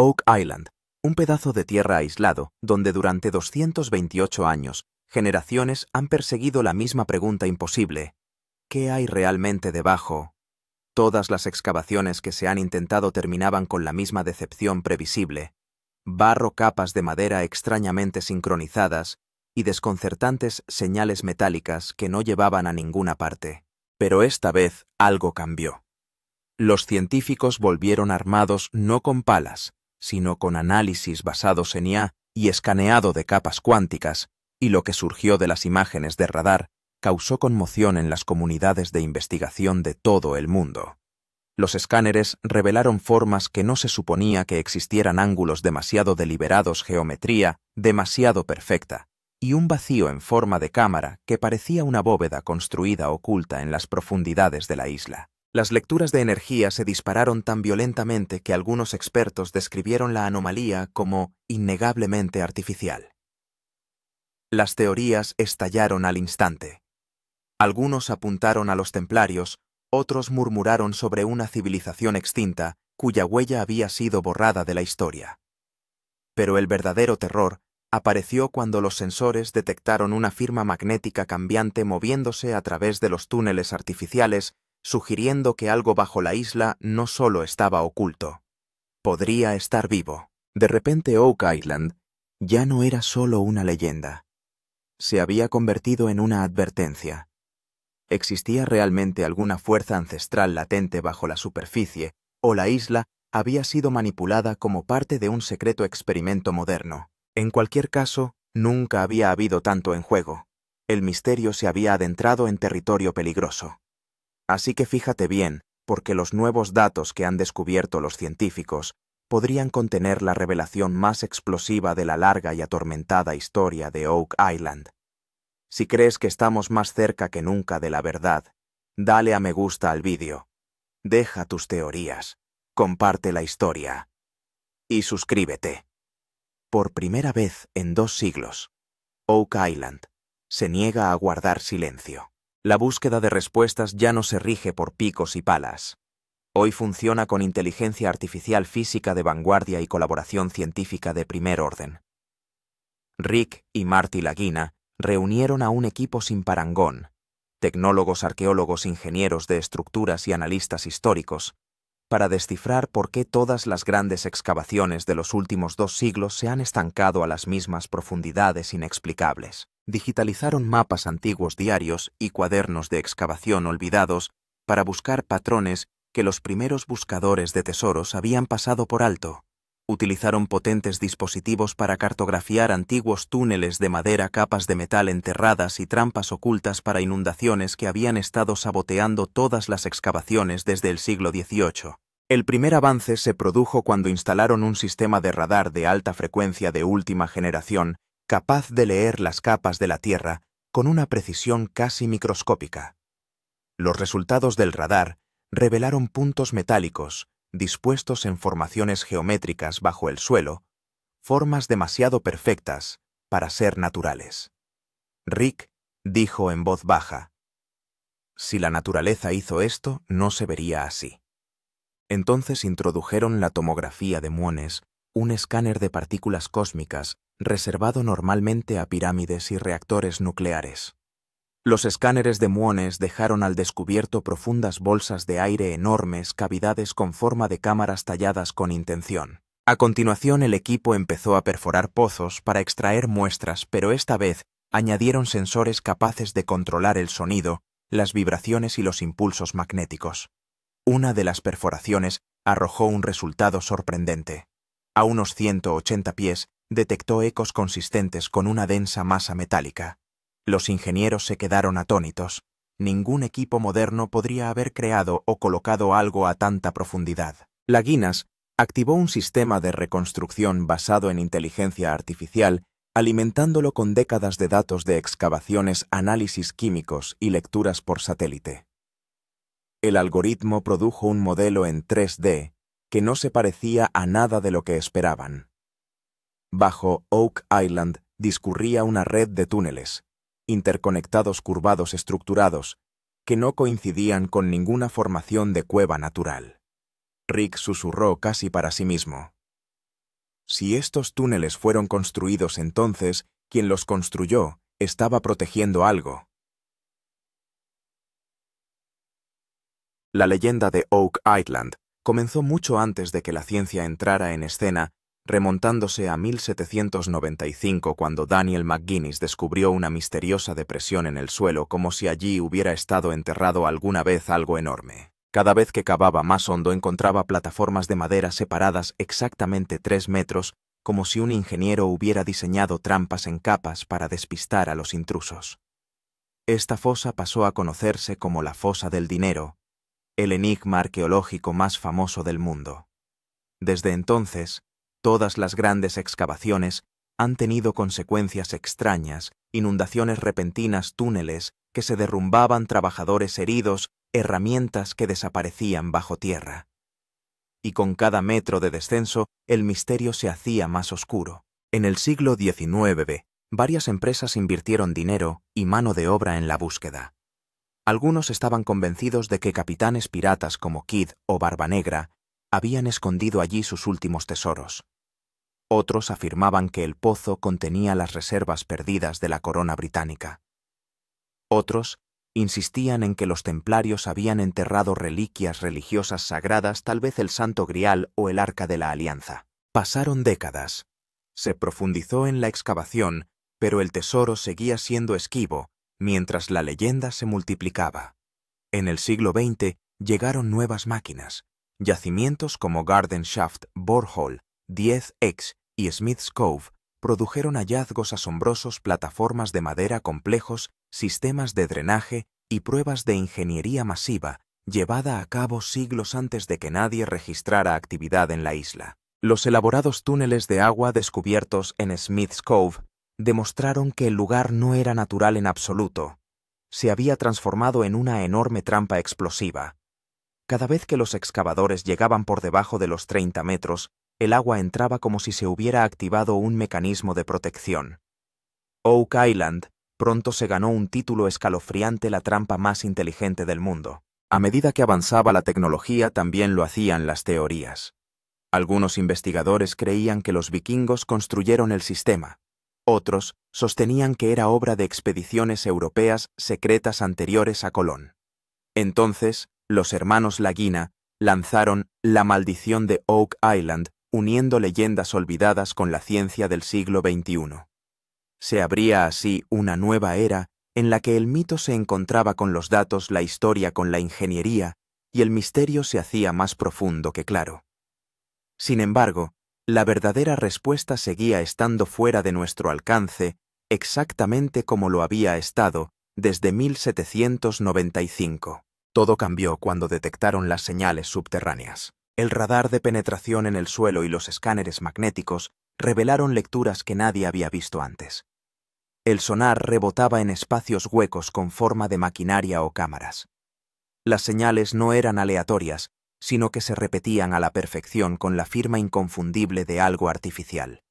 Oak Island, un pedazo de tierra aislado donde durante 228 años, generaciones han perseguido la misma pregunta imposible. ¿Qué hay realmente debajo? Todas las excavaciones que se han intentado terminaban con la misma decepción previsible. Barro, capas de madera extrañamente sincronizadas y desconcertantes señales metálicas que no llevaban a ninguna parte. Pero esta vez algo cambió. Los científicos volvieron armados no con palas, sino con análisis basados en IA y escaneado de capas cuánticas, y lo que surgió de las imágenes de radar causó conmoción en las comunidades de investigación de todo el mundo. Los escáneres revelaron formas que no se suponía que existieran, ángulos demasiado deliberados, geometría demasiado perfecta, y un vacío en forma de cámara que parecía una bóveda construida oculta en las profundidades de la isla. Las lecturas de energía se dispararon tan violentamente que algunos expertos describieron la anomalía como innegablemente artificial. Las teorías estallaron al instante. Algunos apuntaron a los templarios, otros murmuraron sobre una civilización extinta cuya huella había sido borrada de la historia. Pero el verdadero terror apareció cuando los sensores detectaron una firma magnética cambiante moviéndose a través de los túneles artificiales, sugiriendo que algo bajo la isla no solo estaba oculto, podría estar vivo. De repente Oak Island ya no era solo una leyenda. Se había convertido en una advertencia. ¿Existía realmente alguna fuerza ancestral latente bajo la superficie, o la isla había sido manipulada como parte de un secreto experimento moderno? En cualquier caso, nunca había habido tanto en juego. El misterio se había adentrado en territorio peligroso. Así que fíjate bien, porque los nuevos datos que han descubierto los científicos podrían contener la revelación más explosiva de la larga y atormentada historia de Oak Island. Si crees que estamos más cerca que nunca de la verdad, dale a me gusta al vídeo, deja tus teorías, comparte la historia y suscríbete. Por primera vez en 2 siglos, Oak Island se niega a guardar silencio. La búsqueda de respuestas ya no se rige por picos y palas. Hoy funciona con inteligencia artificial, física de vanguardia y colaboración científica de primer orden. Rick y Marty Lagina reunieron a un equipo sin parangón, tecnólogos, arqueólogos, ingenieros de estructuras y analistas históricos, para descifrar por qué todas las grandes excavaciones de los últimos 2 siglos se han estancado a las mismas profundidades inexplicables. Digitalizaron mapas antiguos, diarios y cuadernos de excavación olvidados para buscar patrones que los primeros buscadores de tesoros habían pasado por alto. Utilizaron potentes dispositivos para cartografiar antiguos túneles de madera, capas de metal enterradas y trampas ocultas para inundaciones que habían estado saboteando todas las excavaciones desde el siglo XVIII. El primer avance se produjo cuando instalaron un sistema de radar de alta frecuencia de última generación, capaz de leer las capas de la Tierra con una precisión casi microscópica. Los resultados del radar revelaron puntos metálicos, dispuestos en formaciones geométricas bajo el suelo, formas demasiado perfectas para ser naturales. Rick dijo en voz baja: si la naturaleza hizo esto, no se vería así. Entonces introdujeron la tomografía de muones, un escáner de partículas cósmicas reservado normalmente a pirámides y reactores nucleares. Los escáneres de muones dejaron al descubierto profundas bolsas de aire enormes, cavidades con forma de cámaras talladas con intención. A continuación, el equipo empezó a perforar pozos para extraer muestras, pero esta vez añadieron sensores capaces de controlar el sonido, las vibraciones y los impulsos magnéticos. Una de las perforaciones arrojó un resultado sorprendente. A unos 180 pies, detectó ecos consistentes con una densa masa metálica. Los ingenieros se quedaron atónitos. Ningún equipo moderno podría haber creado o colocado algo a tanta profundidad. Laguinas activó un sistema de reconstrucción basado en inteligencia artificial, alimentándolo con décadas de datos de excavaciones, análisis químicos y lecturas por satélite. El algoritmo produjo un modelo en 3D que no se parecía a nada de lo que esperaban. Bajo Oak Island discurría una red de túneles, interconectados, curvados, estructurados, que no coincidían con ninguna formación de cueva natural. Rick susurró casi para sí mismo: Si estos túneles fueron construidos entonces, quien los construyó estaba protegiendo algo. La leyenda de Oak Island comenzó mucho antes de que la ciencia entrara en escena, remontándose a 1795 cuando Daniel McGuinness descubrió una misteriosa depresión en el suelo como si allí hubiera estado enterrado alguna vez algo enorme. Cada vez que cavaba más hondo encontraba plataformas de madera separadas exactamente 3 metros, como si un ingeniero hubiera diseñado trampas en capas para despistar a los intrusos. Esta fosa pasó a conocerse como la Fosa del Dinero, el enigma arqueológico más famoso del mundo. Desde entonces, todas las grandes excavaciones han tenido consecuencias extrañas, inundaciones repentinas, túneles que se derrumbaban, trabajadores heridos, herramientas que desaparecían bajo tierra. Y con cada metro de descenso, el misterio se hacía más oscuro. En el siglo XIX, varias empresas invirtieron dinero y mano de obra en la búsqueda. Algunos estaban convencidos de que capitanes piratas como Kidd o Barbanegra habían escondido allí sus últimos tesoros. Otros afirmaban que el pozo contenía las reservas perdidas de la corona británica. Otros insistían en que los templarios habían enterrado reliquias religiosas sagradas, tal vez el Santo Grial o el Arca de la Alianza. Pasaron décadas. Se profundizó en la excavación, pero el tesoro seguía siendo esquivo, mientras la leyenda se multiplicaba. En el siglo XX llegaron nuevas máquinas. Yacimientos como Garden Shaft, Borehole, 10X y Smith's Cove produjeron hallazgos asombrosos, plataformas de madera complejos, sistemas de drenaje y pruebas de ingeniería masiva, llevada a cabo siglos antes de que nadie registrara actividad en la isla. Los elaborados túneles de agua descubiertos en Smith's Cove demostraron que el lugar no era natural en absoluto. Se había transformado en una enorme trampa explosiva. Cada vez que los excavadores llegaban por debajo de los 30 metros, el agua entraba como si se hubiera activado un mecanismo de protección. Oak Island pronto se ganó un título escalofriante: la trampa más inteligente del mundo. A medida que avanzaba la tecnología, también lo hacían las teorías. Algunos investigadores creían que los vikingos construyeron el sistema. Otros sostenían que era obra de expediciones europeas secretas anteriores a Colón. Entonces, los hermanos Lagina lanzaron La maldición de Oak Island, uniendo leyendas olvidadas con la ciencia del siglo XXI. Se abría así una nueva era en la que el mito se encontraba con los datos, la historia con la ingeniería, y el misterio se hacía más profundo que claro. Sin embargo, la verdadera respuesta seguía estando fuera de nuestro alcance, exactamente como lo había estado desde 1795. Todo cambió cuando detectaron las señales subterráneas. El radar de penetración en el suelo y los escáneres magnéticos revelaron lecturas que nadie había visto antes. El sonar rebotaba en espacios huecos con forma de maquinaria o cámaras. Las señales no eran aleatorias, sino que se repetían a la perfección con la firma inconfundible de algo artificial.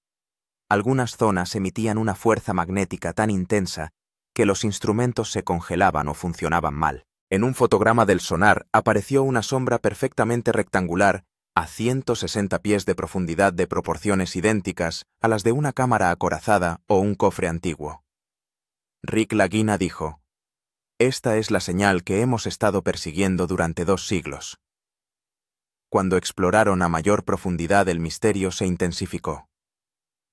Algunas zonas emitían una fuerza magnética tan intensa que los instrumentos se congelaban o funcionaban mal. En un fotograma del sonar apareció una sombra perfectamente rectangular a 160 pies de profundidad, de proporciones idénticas a las de una cámara acorazada o un cofre antiguo. Rick Lagina dijo: «Esta es la señal que hemos estado persiguiendo durante 2 siglos». Cuando exploraron a mayor profundidad, el misterio se intensificó.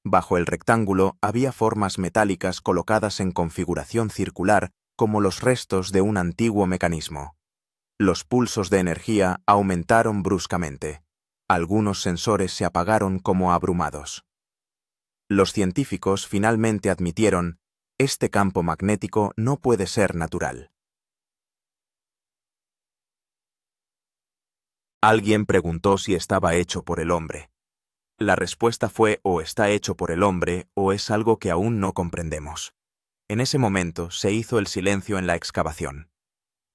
Bajo el rectángulo había formas metálicas colocadas en configuración circular, como los restos de un antiguo mecanismo. Los pulsos de energía aumentaron bruscamente. Algunos sensores se apagaron como abrumados. Los científicos finalmente admitieron: este campo magnético no puede ser natural. Alguien preguntó si estaba hecho por el hombre. La respuesta fue: o está hecho por el hombre o es algo que aún no comprendemos. En ese momento se hizo el silencio en la excavación.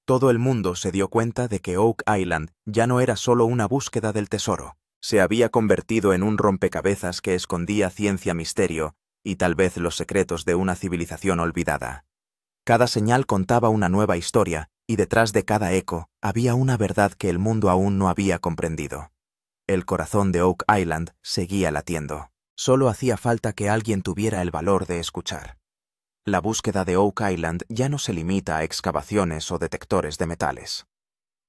Todo el mundo se dio cuenta de que Oak Island ya no era solo una búsqueda del tesoro. Se había convertido en un rompecabezas que escondía ciencia, misterio y tal vez los secretos de una civilización olvidada. Cada señal contaba una nueva historia, y detrás de cada eco había una verdad que el mundo aún no había comprendido. El corazón de Oak Island seguía latiendo. Solo hacía falta que alguien tuviera el valor de escuchar. La búsqueda de Oak Island ya no se limita a excavaciones o detectores de metales.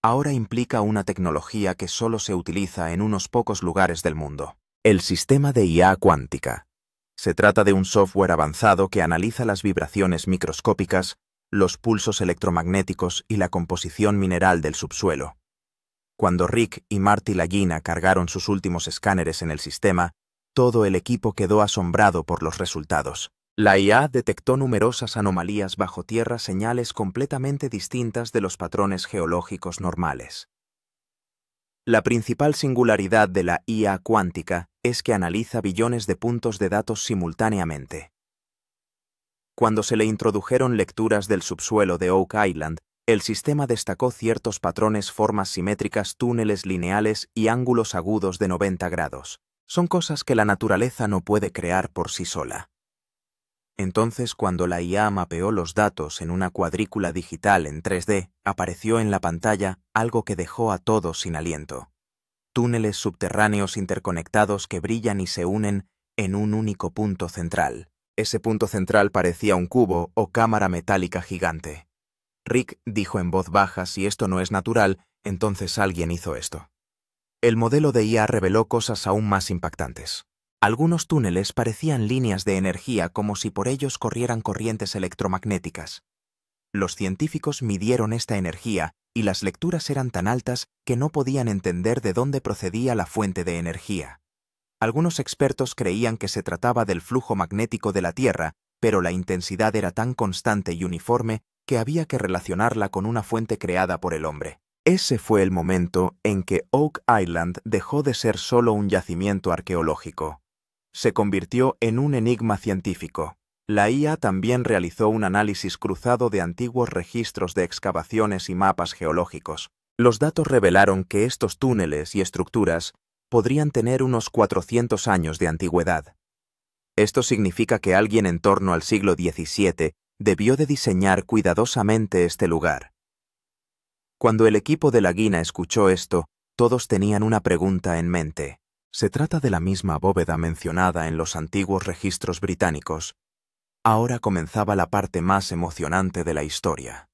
Ahora implica una tecnología que solo se utiliza en unos pocos lugares del mundo: el sistema de IA cuántica. Se trata de un software avanzado que analiza las vibraciones microscópicas, los pulsos electromagnéticos y la composición mineral del subsuelo. Cuando Rick y Marty Lagina cargaron sus últimos escáneres en el sistema, todo el equipo quedó asombrado por los resultados. La IA detectó numerosas anomalías bajo tierra, señales completamente distintas de los patrones geológicos normales. La principal singularidad de la IA cuántica es que analiza billones de puntos de datos simultáneamente. Cuando se le introdujeron lecturas del subsuelo de Oak Island, el sistema destacó ciertos patrones, formas simétricas, túneles lineales y ángulos agudos de 90 grados. Son cosas que la naturaleza no puede crear por sí sola. Entonces, cuando la IA mapeó los datos en una cuadrícula digital en 3D, apareció en la pantalla algo que dejó a todos sin aliento. Túneles subterráneos interconectados que brillan y se unen en un único punto central. Ese punto central parecía un cubo o cámara metálica gigante. Rick dijo en voz baja: si esto no es natural, entonces alguien hizo esto. El modelo de IA reveló cosas aún más impactantes. Algunos túneles parecían líneas de energía, como si por ellos corrieran corrientes electromagnéticas. Los científicos midieron esta energía y las lecturas eran tan altas que no podían entender de dónde procedía la fuente de energía. Algunos expertos creían que se trataba del flujo magnético de la Tierra, pero la intensidad era tan constante y uniforme que había que relacionarla con una fuente creada por el hombre. Ese fue el momento en que Oak Island dejó de ser solo un yacimiento arqueológico. Se convirtió en un enigma científico. La IA también realizó un análisis cruzado de antiguos registros de excavaciones y mapas geológicos. Los datos revelaron que estos túneles y estructuras podrían tener unos 400 años de antigüedad. Esto significa que alguien en torno al siglo XVII debió de diseñar cuidadosamente este lugar. Cuando el equipo de Lagina escuchó esto, todos tenían una pregunta en mente. ¿Se trata de la misma bóveda mencionada en los antiguos registros británicos? Ahora comenzaba la parte más emocionante de la historia: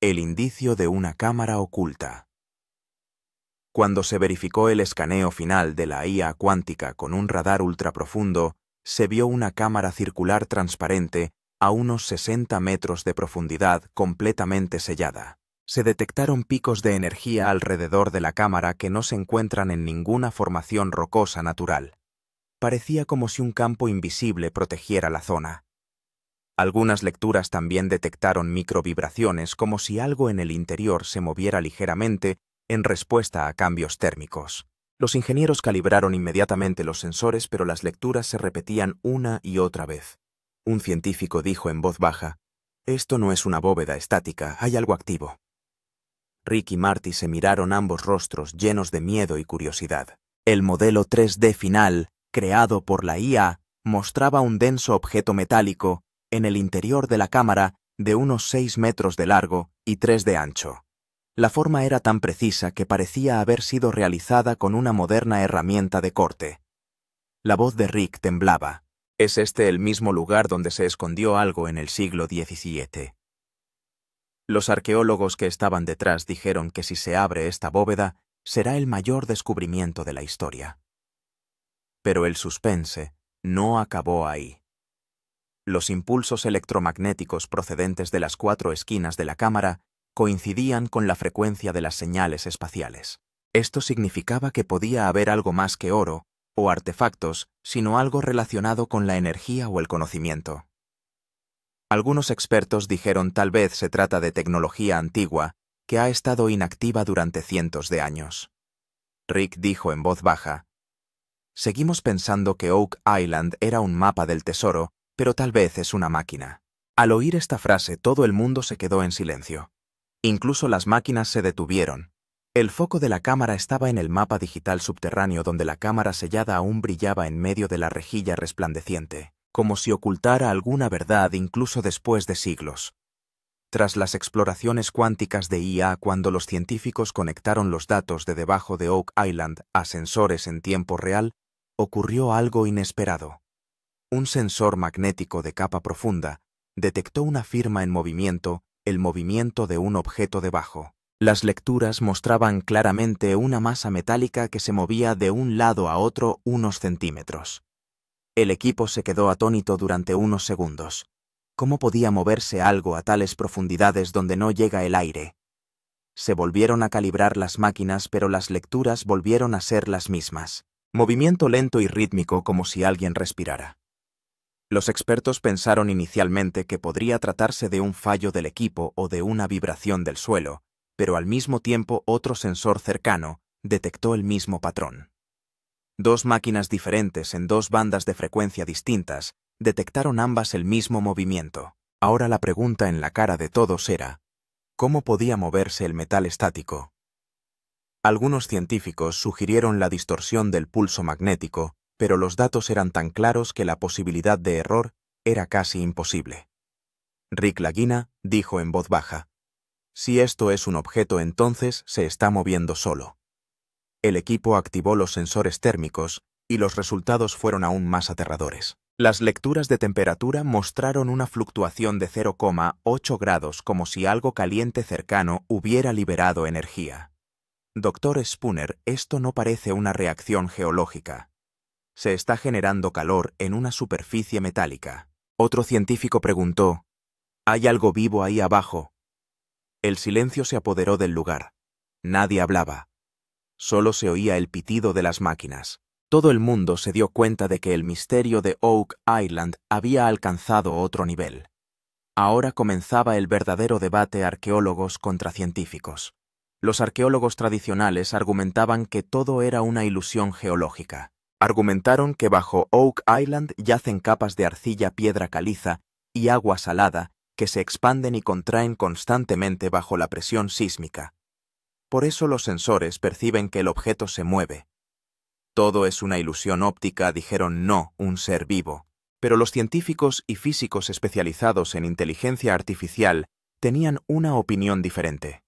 el indicio de una cámara oculta. Cuando se verificó el escaneo final de la IA cuántica con un radar ultraprofundo, se vio una cámara circular transparente a unos 60 metros de profundidad, completamente sellada. Se detectaron picos de energía alrededor de la cámara que no se encuentran en ninguna formación rocosa natural. Parecía como si un campo invisible protegiera la zona. Algunas lecturas también detectaron microvibraciones, como si algo en el interior se moviera ligeramente en respuesta a cambios térmicos. Los ingenieros calibraron inmediatamente los sensores, pero las lecturas se repetían una y otra vez. Un científico dijo en voz baja: «Esto no es una bóveda estática, hay algo activo». Rick y Marty se miraron, ambos rostros llenos de miedo y curiosidad. El modelo 3D final, creado por la IA, mostraba un denso objeto metálico en el interior de la cámara de unos 6 metros de largo y 3 de ancho. La forma era tan precisa que parecía haber sido realizada con una moderna herramienta de corte. La voz de Rick temblaba. ¿Es este el mismo lugar donde se escondió algo en el siglo XVII? Los arqueólogos que estaban detrás dijeron que si se abre esta bóveda, será el mayor descubrimiento de la historia. Pero el suspense no acabó ahí. Los impulsos electromagnéticos procedentes de las 4 esquinas de la cámara coincidían con la frecuencia de las señales espaciales. Esto significaba que podía haber algo más que oro o artefactos, sino algo relacionado con la energía o el conocimiento. Algunos expertos dijeron tal vez se trata de tecnología antigua que ha estado inactiva durante cientos de años. Rick dijo en voz baja: «Seguimos pensando que Oak Island era un mapa del tesoro, pero tal vez es una máquina». Al oír esta frase, todo el mundo se quedó en silencio. Incluso las máquinas se detuvieron. El foco de la cámara estaba en el mapa digital subterráneo, donde la cámara sellada aún brillaba en medio de la rejilla resplandeciente, como si ocultara alguna verdad incluso después de siglos. Tras las exploraciones cuánticas de IA, cuando los científicos conectaron los datos de debajo de Oak Island a sensores en tiempo real, ocurrió algo inesperado. Un sensor magnético de capa profunda detectó una firma en movimiento, el movimiento de un objeto debajo. Las lecturas mostraban claramente una masa metálica que se movía de un lado a otro unos centímetros. El equipo se quedó atónito durante unos segundos. ¿Cómo podía moverse algo a tales profundidades donde no llega el aire? Se volvieron a calibrar las máquinas, pero las lecturas volvieron a ser las mismas. Movimiento lento y rítmico como si alguien respirara. Los expertos pensaron inicialmente que podría tratarse de un fallo del equipo o de una vibración del suelo, pero al mismo tiempo otro sensor cercano detectó el mismo patrón. Dos máquinas diferentes en dos bandas de frecuencia distintas detectaron ambas el mismo movimiento. Ahora la pregunta en la cara de todos era, ¿cómo podía moverse el metal estático? Algunos científicos sugirieron la distorsión del pulso magnético, pero los datos eran tan claros que la posibilidad de error era casi imposible. Rick Lagina dijo en voz baja, «Si esto es un objeto, entonces se está moviendo solo». El equipo activó los sensores térmicos y los resultados fueron aún más aterradores. Las lecturas de temperatura mostraron una fluctuación de 0,8 grados como si algo caliente cercano hubiera liberado energía. Dr. Spooner, esto no parece una reacción geológica. Se está generando calor en una superficie metálica. Otro científico preguntó, ¿hay algo vivo ahí abajo? El silencio se apoderó del lugar. Nadie hablaba. Solo se oía el pitido de las máquinas. Todo el mundo se dio cuenta de que el misterio de Oak Island había alcanzado otro nivel. Ahora comenzaba el verdadero debate arqueólogos contra científicos. Los arqueólogos tradicionales argumentaban que todo era una ilusión geológica. Argumentaron que bajo Oak Island yacen capas de arcilla, piedra caliza y agua salada que se expanden y contraen constantemente bajo la presión sísmica. Por eso los sensores perciben que el objeto se mueve. Todo es una ilusión óptica, dijeron, no un ser vivo. Pero los científicos y físicos especializados en inteligencia artificial tenían una opinión diferente.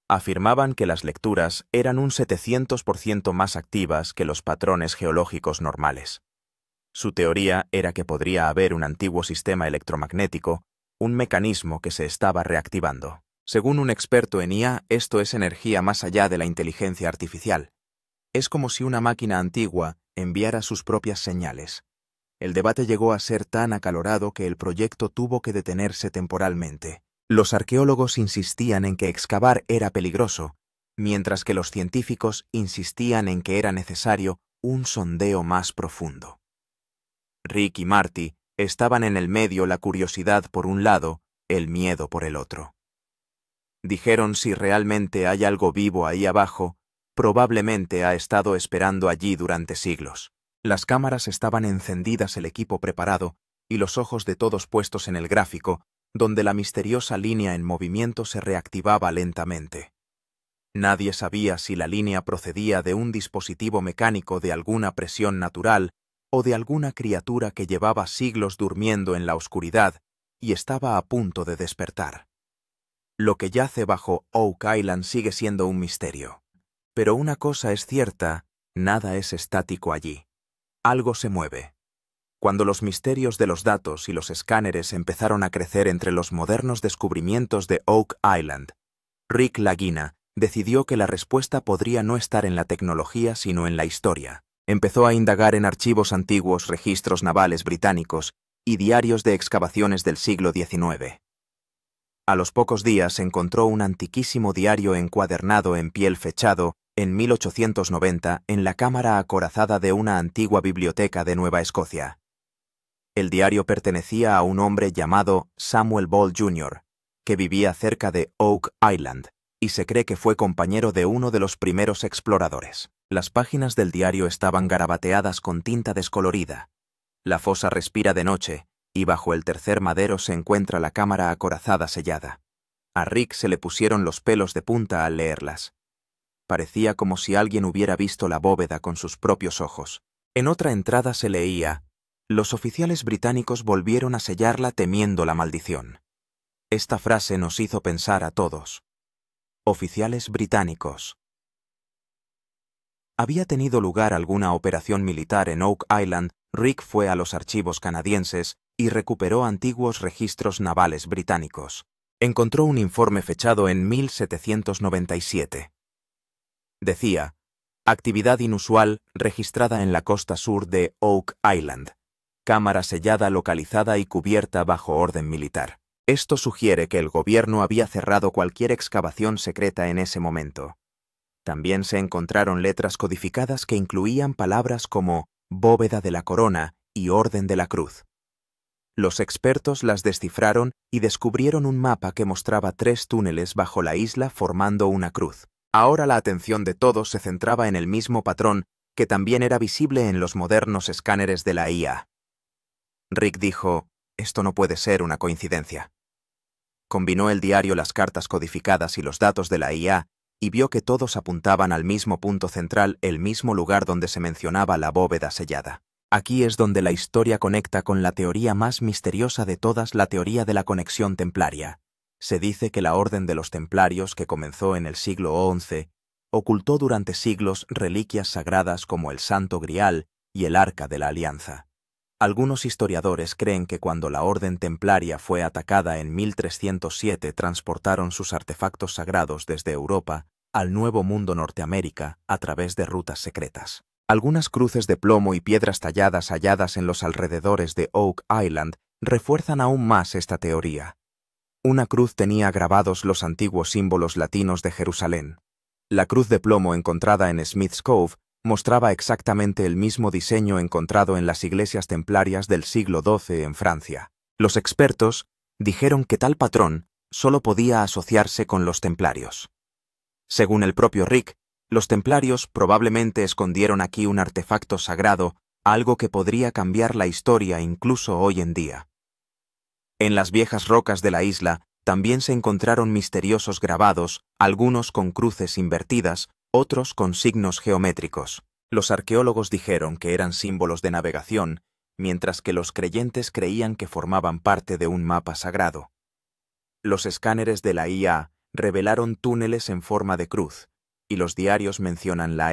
Afirmaban que las lecturas eran un 700% más activas que los patrones geológicos normales. Su teoría era que podría haber un antiguo sistema electromagnético, un mecanismo que se estaba reactivando. Según un experto en IA, esto es energía más allá de la inteligencia artificial. Es como si una máquina antigua enviara sus propias señales. El debate llegó a ser tan acalorado que el proyecto tuvo que detenerse temporalmente. Los arqueólogos insistían en que excavar era peligroso, mientras que los científicos insistían en que era necesario un sondeo más profundo. Rick y Marty estaban en el medio, la curiosidad por un lado, el miedo por el otro. Dijeron, si realmente hay algo vivo ahí abajo, probablemente ha estado esperando allí durante siglos. Las cámaras estaban encendidas, el equipo preparado y los ojos de todos puestos en el gráfico, donde la misteriosa línea en movimiento se reactivaba lentamente. Nadie sabía si la línea procedía de un dispositivo mecánico, de alguna presión natural o de alguna criatura que llevaba siglos durmiendo en la oscuridad y estaba a punto de despertar. Lo que yace bajo Oak Island sigue siendo un misterio. Pero una cosa es cierta, nada es estático allí. Algo se mueve. Cuando los misterios de los datos y los escáneres empezaron a crecer entre los modernos descubrimientos de Oak Island, Rick Lagina decidió que la respuesta podría no estar en la tecnología sino en la historia. Empezó a indagar en archivos antiguos, registros navales británicos y diarios de excavaciones del siglo XIX. A los pocos días encontró un antiquísimo diario encuadernado en piel fechado en 1890 en la cámara acorazada de una antigua biblioteca de Nueva Escocia. El diario pertenecía a un hombre llamado Samuel Ball Jr., que vivía cerca de Oak Island, y se cree que fue compañero de uno de los primeros exploradores. Las páginas del diario estaban garabateadas con tinta descolorida. La fosa respira de noche, y bajo el tercer madero se encuentra la cámara acorazada sellada. A Rick se le pusieron los pelos de punta al leerlas. Parecía como si alguien hubiera visto la bóveda con sus propios ojos. En otra entrada se leía: los oficiales británicos volvieron a sellarla temiendo la maldición. Esta frase nos hizo pensar a todos. Oficiales británicos. ¿Había tenido lugar alguna operación militar en Oak Island? Rick fue a los archivos canadienses y recuperó antiguos registros navales británicos. Encontró un informe fechado en 1797. Decía: actividad inusual registrada en la costa sur de Oak Island. Cámara sellada localizada y cubierta bajo orden militar. Esto sugiere que el gobierno había cerrado cualquier excavación secreta en ese momento. También se encontraron letras codificadas que incluían palabras como bóveda de la corona y orden de la cruz. Los expertos las descifraron y descubrieron un mapa que mostraba 3 túneles bajo la isla formando una cruz. Ahora la atención de todos se centraba en el mismo patrón que también era visible en los modernos escáneres de la IA. Rick dijo: esto no puede ser una coincidencia. Combinó el diario, las cartas codificadas y los datos de la IA y vio que todos apuntaban al mismo punto central, el mismo lugar donde se mencionaba la bóveda sellada. Aquí es donde la historia conecta con la teoría más misteriosa de todas, la teoría de la conexión templaria. Se dice que la Orden de los Templarios, que comenzó en el siglo XI, ocultó durante siglos reliquias sagradas como el Santo Grial y el Arca de la Alianza. Algunos historiadores creen que cuando la Orden Templaria fue atacada en 1307 transportaron sus artefactos sagrados desde Europa al Nuevo Mundo Norteamérica a través de rutas secretas. Algunas cruces de plomo y piedras talladas halladas en los alrededores de Oak Island refuerzan aún más esta teoría. Una cruz tenía grabados los antiguos símbolos latinos de Jerusalén. La cruz de plomo encontrada en Smith's Cove mostraba exactamente el mismo diseño encontrado en las iglesias templarias del siglo XII en Francia. Los expertos dijeron que tal patrón solo podía asociarse con los templarios. Según el propio Rick, los templarios probablemente escondieron aquí un artefacto sagrado, algo que podría cambiar la historia incluso hoy en día. En las viejas rocas de la isla también se encontraron misteriosos grabados, algunos con cruces invertidas, otros con signos geométricos. Los arqueólogos dijeron que eran símbolos de navegación, mientras que los creyentes creían que formaban parte de un mapa sagrado. Los escáneres de la IA revelaron túneles en forma de cruz, y los diarios mencionan la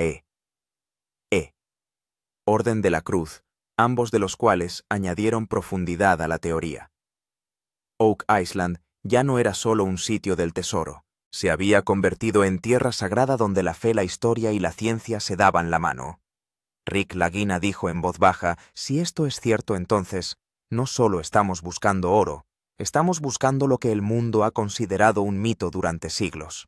Orden de la Cruz, ambos de los cuales añadieron profundidad a la teoría. Oak Island ya no era solo un sitio del tesoro, se había convertido en tierra sagrada donde la fe, la historia y la ciencia se daban la mano. Rick Lagina dijo en voz baja: si esto es cierto, entonces, no solo estamos buscando oro, estamos buscando lo que el mundo ha considerado un mito durante siglos.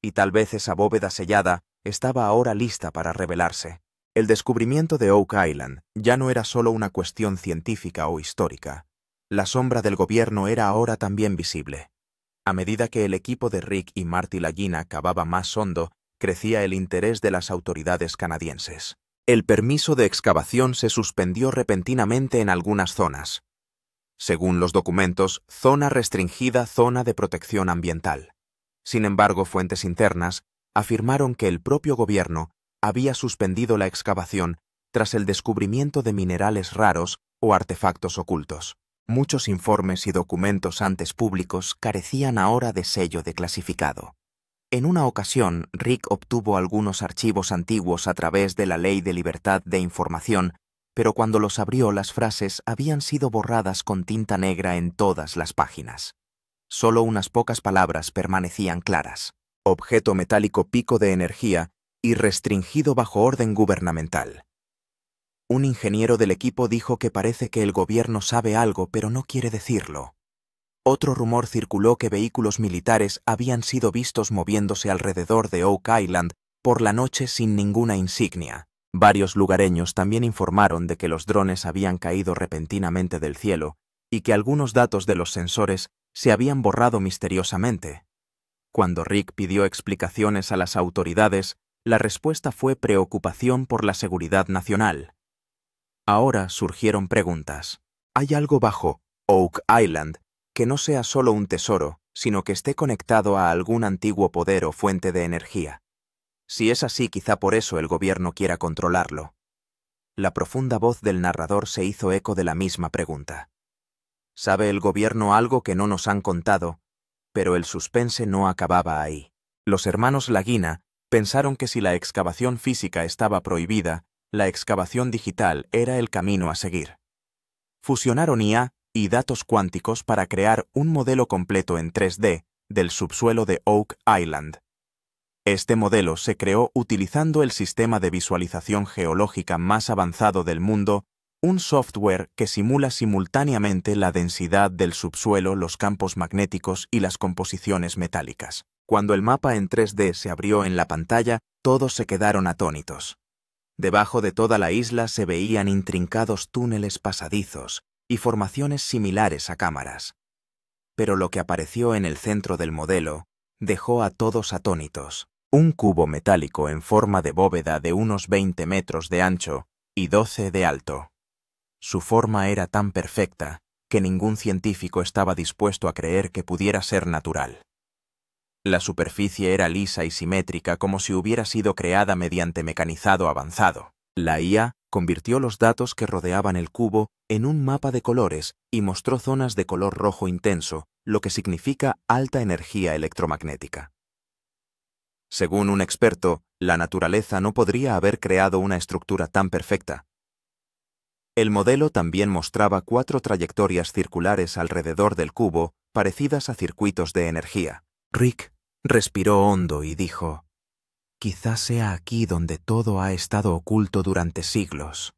Y tal vez esa bóveda sellada estaba ahora lista para revelarse. El descubrimiento de Oak Island ya no era solo una cuestión científica o histórica. La sombra del gobierno era ahora también visible. A medida que el equipo de Rick y Marty Lagina cavaba más hondo, crecía el interés de las autoridades canadienses. El permiso de excavación se suspendió repentinamente en algunas zonas. Según los documentos, zona restringida, zona de protección ambiental. Sin embargo, fuentes internas afirmaron que el propio gobierno había suspendido la excavación tras el descubrimiento de minerales raros o artefactos ocultos. Muchos informes y documentos antes públicos carecían ahora de sello de clasificado. En una ocasión, Rick obtuvo algunos archivos antiguos a través de la Ley de Libertad de Información, pero cuando los abrió, las frases habían sido borradas con tinta negra en todas las páginas. Solo unas pocas palabras permanecían claras: objeto metálico pico de energía y restringido bajo orden gubernamental. Un ingeniero del equipo dijo que parece que el gobierno sabe algo, pero no quiere decirlo. Otro rumor circuló que vehículos militares habían sido vistos moviéndose alrededor de Oak Island por la noche sin ninguna insignia. Varios lugareños también informaron de que los drones habían caído repentinamente del cielo y que algunos datos de los sensores se habían borrado misteriosamente. Cuando Rick pidió explicaciones a las autoridades, la respuesta fue preocupación por la seguridad nacional. Ahora surgieron preguntas. ¿Hay algo bajo Oak Island que no sea solo un tesoro, sino que esté conectado a algún antiguo poder o fuente de energía? Si es así, quizá por eso el gobierno quiera controlarlo. La profunda voz del narrador se hizo eco de la misma pregunta. ¿Sabe el gobierno algo que no nos han contado? Pero el suspense no acababa ahí. Los hermanos Lagina Pensaron que si la excavación física estaba prohibida, la excavación digital era el camino a seguir. Fusionaron IA y datos cuánticos para crear un modelo completo en 3D del subsuelo de Oak Island. Este modelo se creó utilizando el sistema de visualización geológica más avanzado del mundo, un software que simula simultáneamente la densidad del subsuelo, los campos magnéticos y las composiciones metálicas. Cuando el mapa en 3D se abrió en la pantalla, todos se quedaron atónitos. Debajo de toda la isla se veían intrincados túneles pasadizos y formaciones similares a cámaras. Pero lo que apareció en el centro del modelo dejó a todos atónitos. Un cubo metálico en forma de bóveda de unos 20 metros de ancho y 12 de alto. Su forma era tan perfecta que ningún científico estaba dispuesto a creer que pudiera ser natural. La superficie era lisa y simétrica como si hubiera sido creada mediante mecanizado avanzado. La IA convirtió los datos que rodeaban el cubo en un mapa de colores y mostró zonas de color rojo intenso, lo que significa alta energía electromagnética. Según un experto, la naturaleza no podría haber creado una estructura tan perfecta. El modelo también mostraba 4 trayectorias circulares alrededor del cubo, parecidas a circuitos de energía. Rick respiró hondo y dijo: «Quizás sea aquí donde todo ha estado oculto durante siglos».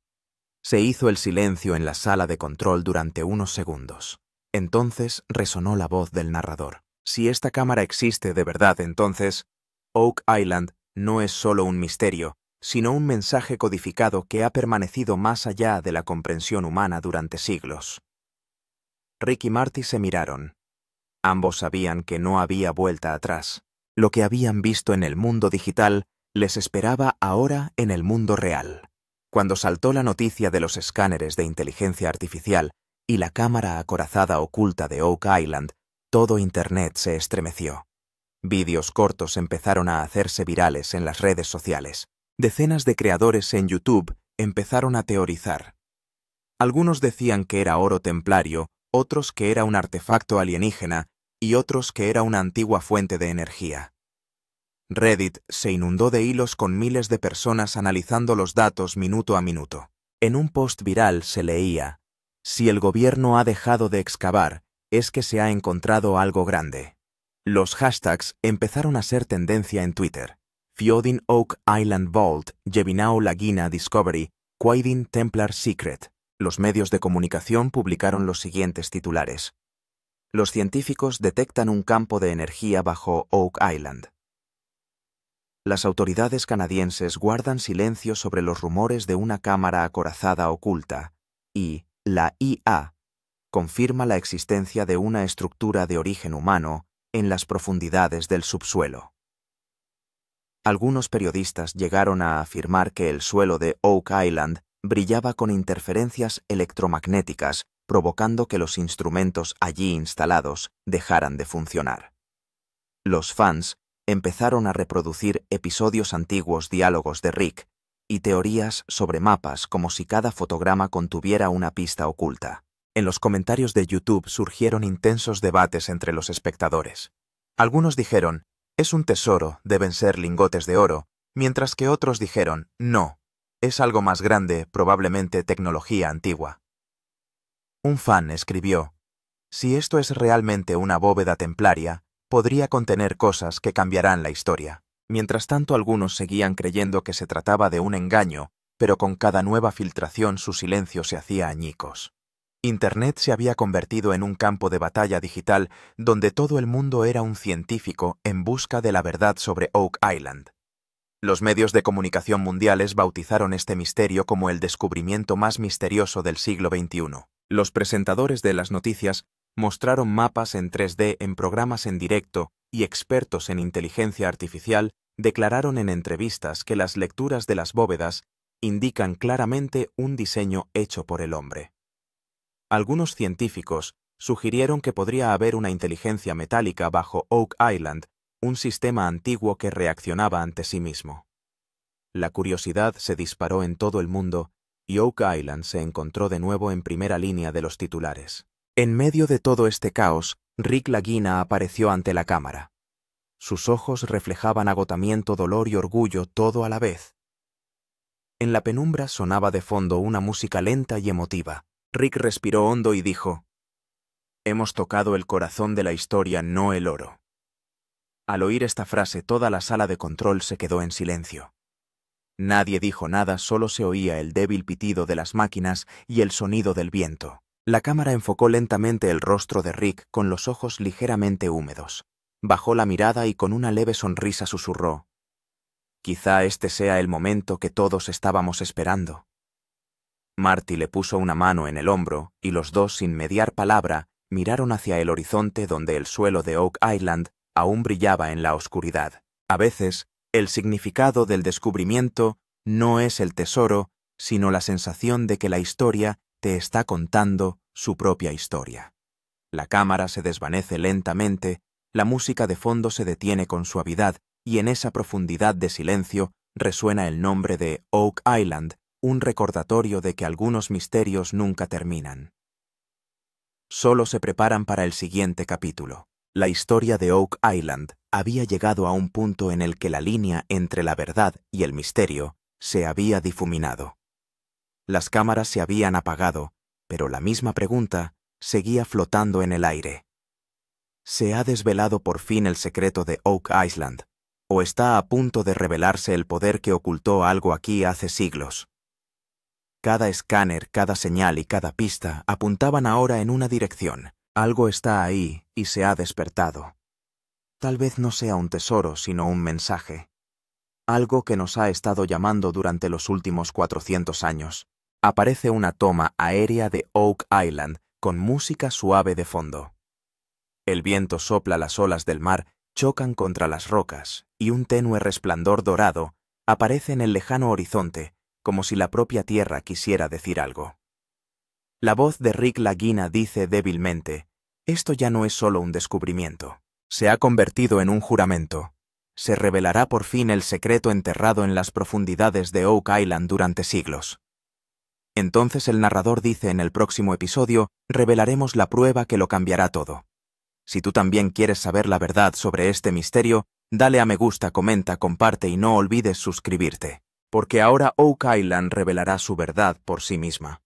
Se hizo el silencio en la sala de control durante unos segundos. Entonces resonó la voz del narrador. Si esta cámara existe de verdad, entonces Oak Island no es solo un misterio, sino un mensaje codificado que ha permanecido más allá de la comprensión humana durante siglos. Rick y Marty se miraron. Ambos sabían que no había vuelta atrás. Lo que habían visto en el mundo digital les esperaba ahora en el mundo real. Cuando saltó la noticia de los escáneres de inteligencia artificial y la cámara acorazada oculta de Oak Island, todo Internet se estremeció. Vídeos cortos empezaron a hacerse virales en las redes sociales. Decenas de creadores en YouTube empezaron a teorizar. Algunos decían que era oro templario, otros que era un artefacto alienígena y otros que era una antigua fuente de energía. Reddit se inundó de hilos con miles de personas analizando los datos minuto a minuto. En un post viral se leía: «Si el gobierno ha dejado de excavar, es que se ha encontrado algo grande». Los hashtags empezaron a ser tendencia en Twitter. Fjodin Oak Island Vault, Jebinao Lagina Discovery, Quaidin Templar Secret. Los medios de comunicación publicaron los siguientes titulares: «Los científicos detectan un campo de energía bajo Oak Island». Las autoridades canadienses guardan silencio sobre los rumores de una cámara acorazada oculta y la IA confirma la existencia de una estructura de origen humano en las profundidades del subsuelo. Algunos periodistas llegaron a afirmar que el suelo de Oak Island brillaba con interferencias electromagnéticas, provocando que los instrumentos allí instalados dejaran de funcionar. Los fans empezaron a reproducir episodios antiguos diálogos de Rick y teorías sobre mapas como si cada fotograma contuviera una pista oculta. En los comentarios de YouTube surgieron intensos debates entre los espectadores. Algunos dijeron: «Es un tesoro, deben ser lingotes de oro», mientras que otros dijeron: «No, es algo más grande, probablemente tecnología antigua». Un fan escribió: «Si esto es realmente una bóveda templaria, podría contener cosas que cambiarán la historia». Mientras tanto, algunos seguían creyendo que se trataba de un engaño, pero con cada nueva filtración su silencio se hacía añicos. Internet se había convertido en un campo de batalla digital donde todo el mundo era un científico en busca de la verdad sobre Oak Island. Los medios de comunicación mundiales bautizaron este misterio como el descubrimiento más misterioso del siglo XXI. Los presentadores de las noticias mostraron mapas en 3D en programas en directo y expertos en inteligencia artificial declararon en entrevistas que las lecturas de las bóvedas indican claramente un diseño hecho por el hombre. Algunos científicos sugirieron que podría haber una inteligencia metálica bajo Oak Island, un sistema antiguo que reaccionaba ante sí mismo. La curiosidad se disparó en todo el mundo y Oak Island se encontró de nuevo en primera línea de los titulares. En medio de todo este caos, Rick Lagina apareció ante la cámara. Sus ojos reflejaban agotamiento, dolor y orgullo, todo a la vez. En la penumbra sonaba de fondo una música lenta y emotiva. Rick respiró hondo y dijo: «Hemos tocado el corazón de la historia, no el oro». Al oír esta frase, toda la sala de control se quedó en silencio. Nadie dijo nada, solo se oía el débil pitido de las máquinas y el sonido del viento. La cámara enfocó lentamente el rostro de Rick con los ojos ligeramente húmedos. Bajó la mirada y con una leve sonrisa susurró: «Quizá este sea el momento que todos estábamos esperando». Marty le puso una mano en el hombro y los dos, sin mediar palabra, miraron hacia el horizonte donde el suelo de Oak Island aún brillaba en la oscuridad. A veces, el significado del descubrimiento no es el tesoro, sino la sensación de que la historia te está contando su propia historia. La cámara se desvanece lentamente, la música de fondo se detiene con suavidad y en esa profundidad de silencio resuena el nombre de Oak Island, un recordatorio de que algunos misterios nunca terminan. Solo se preparan para el siguiente capítulo. La historia de Oak Island había llegado a un punto en el que la línea entre la verdad y el misterio se había difuminado. Las cámaras se habían apagado, pero la misma pregunta seguía flotando en el aire. ¿Se ha desvelado por fin el secreto de Oak Island? ¿O está a punto de revelarse el poder que ocultó algo aquí hace siglos? Cada escáner, cada señal y cada pista apuntaban ahora en una dirección. Algo está ahí y se ha despertado. Tal vez no sea un tesoro, sino un mensaje. Algo que nos ha estado llamando durante los últimos 400 años. Aparece una toma aérea de Oak Island con música suave de fondo. El viento sopla, las olas del mar chocan contra las rocas y un tenue resplandor dorado aparece en el lejano horizonte, como si la propia tierra quisiera decir algo. La voz de Rick Lagina dice débilmente: «Esto ya no es solo un descubrimiento. Se ha convertido en un juramento. Se revelará por fin el secreto enterrado en las profundidades de Oak Island durante siglos». Entonces el narrador dice: «En el próximo episodio revelaremos la prueba que lo cambiará todo». Si tú también quieres saber la verdad sobre este misterio, dale a me gusta, comenta, comparte y no olvides suscribirte, porque ahora Oak Island revelará su verdad por sí misma.